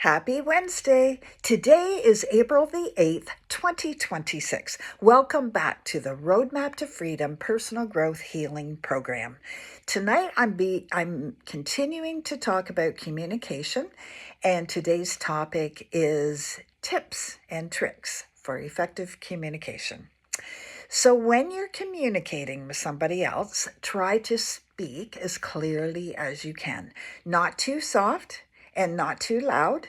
Happy Wednesday. Today is April the 8th, 2026. Welcome back to the Roadmap to Freedom Personal Growth Healing Program. Tonight I'm continuing to talk about communication, and today's topic is tips and tricks for effective communication. So when you're communicating with somebody else, try to speak as clearly as you can. Not too soft and not too loud.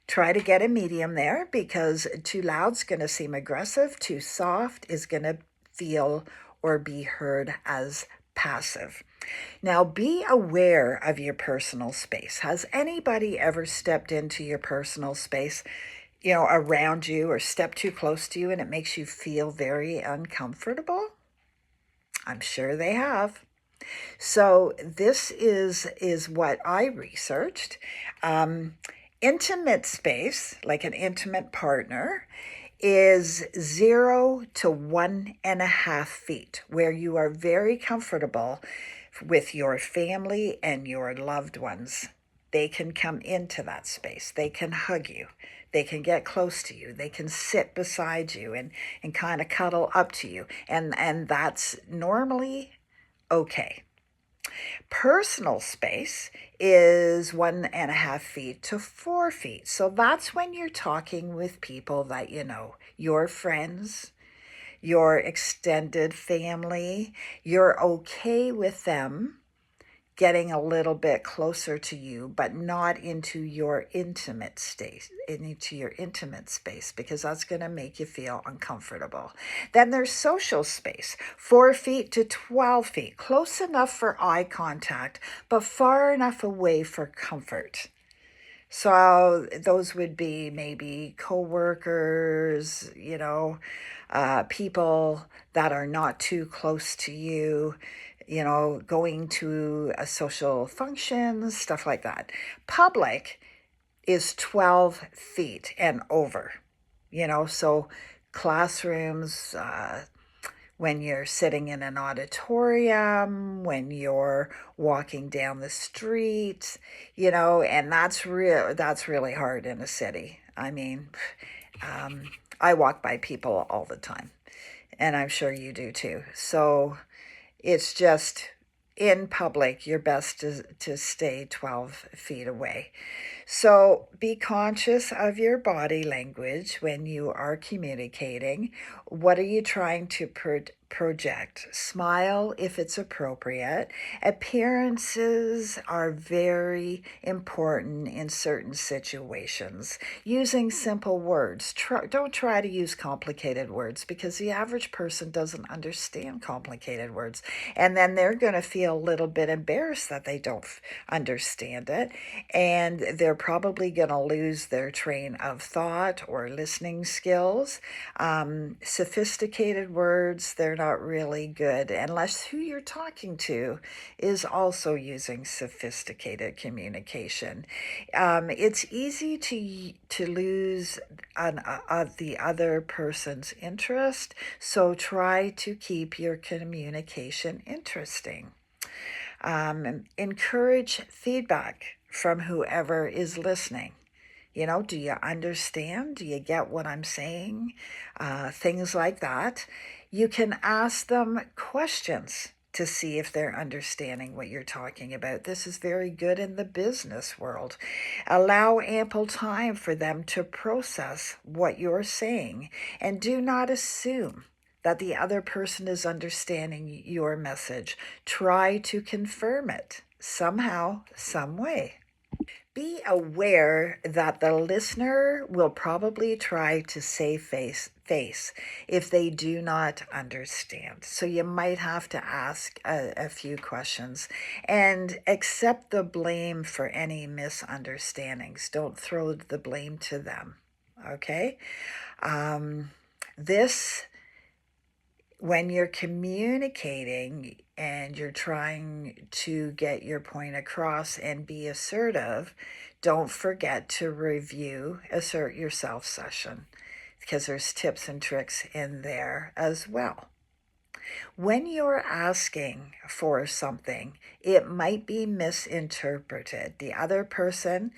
Try to get a medium there, because too loud's going to seem aggressive. Too soft is going to feel or be heard as passive. Now, be aware of your personal space. Has anybody ever stepped into your personal space, around you, or stepped too close to you, and it makes you feel very uncomfortable? I'm sure they have. So this is what I researched. Intimate space, like an intimate partner, is 0 to 1.5 feet, where you are very comfortable with your family and your loved ones. They can come into that space. They can hug you. They can get close to you. They can sit beside you and kind of cuddle up to you. And that's normally okay. Personal space is 1.5 feet to 4 feet. So that's when you're talking with people that you know, your friends, your extended family. You're okay with them getting a little bit closer to you, but not into your intimate space, because that's going to make you feel uncomfortable. Then there's social space, 4 feet to 12 feet, close enough for eye contact, but far enough away for comfort. So those would be maybe coworkers, people that are not too close to you, going to a social function, stuff like that. Public is 12 feet and over, so classrooms, when you're sitting in an auditorium, when you're walking down the street, and that's really hard in a city. I mean, I walk by people all the time, and I'm sure you do too. So it's just, in public, you're best to stay 12 feet away. So be conscious of your body language when you are communicating. What are you trying to project? Smile if it's appropriate. Appearances are very important in certain situations. Using simple words. Don't try to use complicated words, because the average person doesn't understand complicated words. And then they're going to feel a little bit embarrassed that they don't understand it. And they're probably going to lose their train of thought or listening skills. Sophisticated words, they're not really good unless who you're talking to is also using sophisticated communication. It's easy to lose the other person's interest, so try to keep your communication interesting. Encourage feedback from whoever is listening. Do you understand? Do you get what I'm saying? Things like that. You can ask them questions to see if they're understanding what you're talking about. This is very good in the business world. Allow ample time for them to process what you're saying, and do not assume that the other person is understanding your message. Try to confirm it somehow, some way. Be aware that the listener will probably try to save face if they do not understand. So you might have to ask a few questions, and accept the blame for any misunderstandings. Don't throw the blame to them, okay? When you're communicating and you're trying to get your point across and be assertive, don't forget to review Assert Yourself session, because there's tips and tricks in there as well. When you're asking for something, it might be misinterpreted. The other person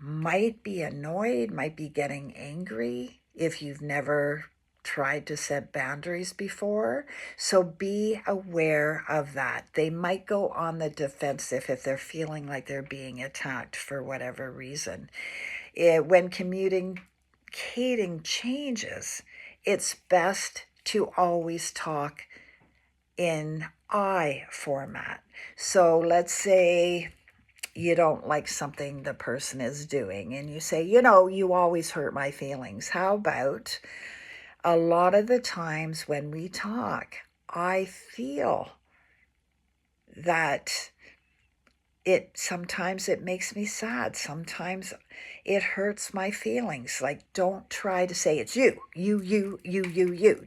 might be annoyed, might be getting angry if you've never tried to set boundaries before. So be aware of that. They might go on the defensive if they're feeling like they're being attacked for whatever reason. When communicating changes, it's best to always talk in I format. So let's say you don't like something the person is doing and you say, you always hurt my feelings. How about a lot of the times when we talk, I feel that sometimes it makes me sad. Sometimes it hurts my feelings. Like, don't try to say it's you.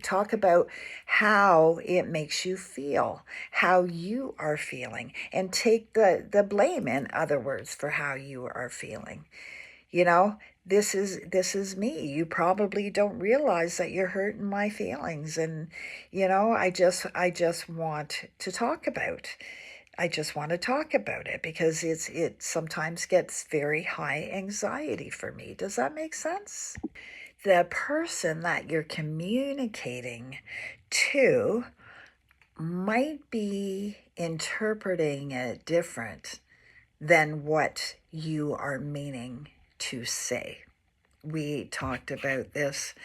Talk about how it makes you feel, how you are feeling, and take the blame, in other words, for how you are feeling. This is me. You probably don't realize that you're hurting my feelings, and I just want to talk about. I just want to talk about it because it sometimes gets very high anxiety for me. Does that make sense? The person that you're communicating to might be interpreting it different than what you are meaning to say. We talked about this,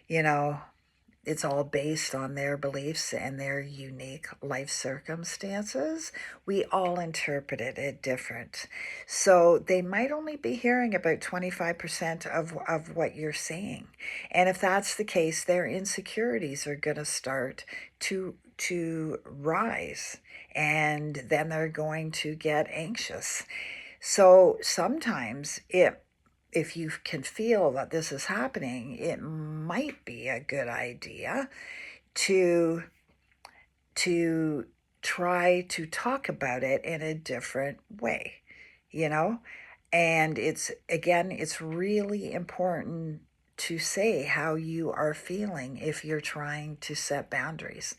you know, it's all based on their beliefs and their unique life circumstances. We all interpreted it different. So they might only be hearing about 25% of what you're saying. And if that's the case, their insecurities are going to start to rise, and then they're going to get anxious. So sometimes if you can feel that this is happening, it might be a good idea to try to talk about it in a different way, you know? And it's really important to say how you are feeling if you're trying to set boundaries.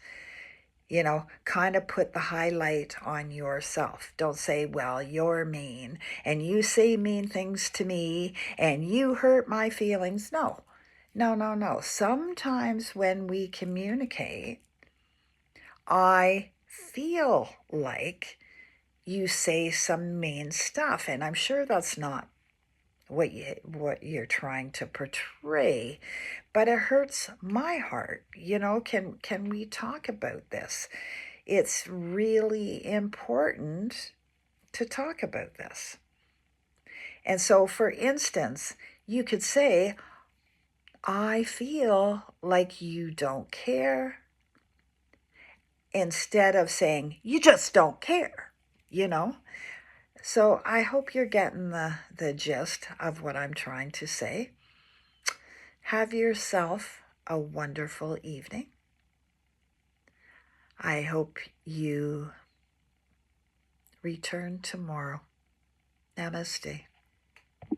Kind of put the highlight on yourself. Don't say, well, you're mean and you say mean things to me and you hurt my feelings. No, no, no, no. Sometimes when we communicate, I feel like you say some mean stuff, and I'm sure that's not what you're trying to portray, but it hurts my heart. Can we talk about this? It's really important to talk about this. And so, for instance, you could say, I feel like you don't care, instead of saying, you just don't care, you know? So I hope you're getting the gist of what I'm trying to say. Have yourself a wonderful evening. I hope you return tomorrow. Namaste.